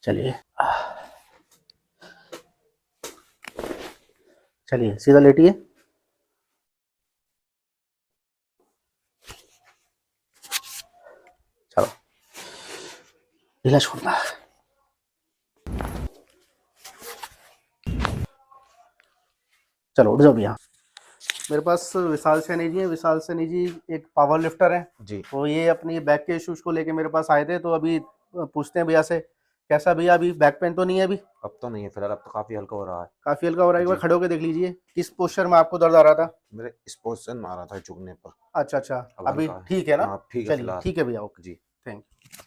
चलिए चलिए सीधा लेटिए। चलो ढीला छोड़ना। चलो उठ जाओ भैया। मेरे पास विशाल सैनी जी है। विशाल सैनी जी एक पावर लिफ्टर है। जी। तो ये अपनी बैक के इश्यूज को लेके मेरे पास आए थे, तो अभी पूछते हैं भैया से कैसा भैया, अभी बैक पेन तो नहीं है अभी? अब तो नहीं है फिलहाल, अब तो काफी हल्का हो रहा है। काफी हल्का हो रहा है। एक बार जी। खड़े होकर देख लीजिए किस पोस्चर में आपको दर्द आ रहा था। मेरे इस पोजीशन में आ रहा था झुकने पर। अच्छा अच्छा, अब अभी हल्का है। ठीक है ना? हाँ अब ठीक है चलिए फिलहाल। ठीक है भैया, ओके, जी। Thank you.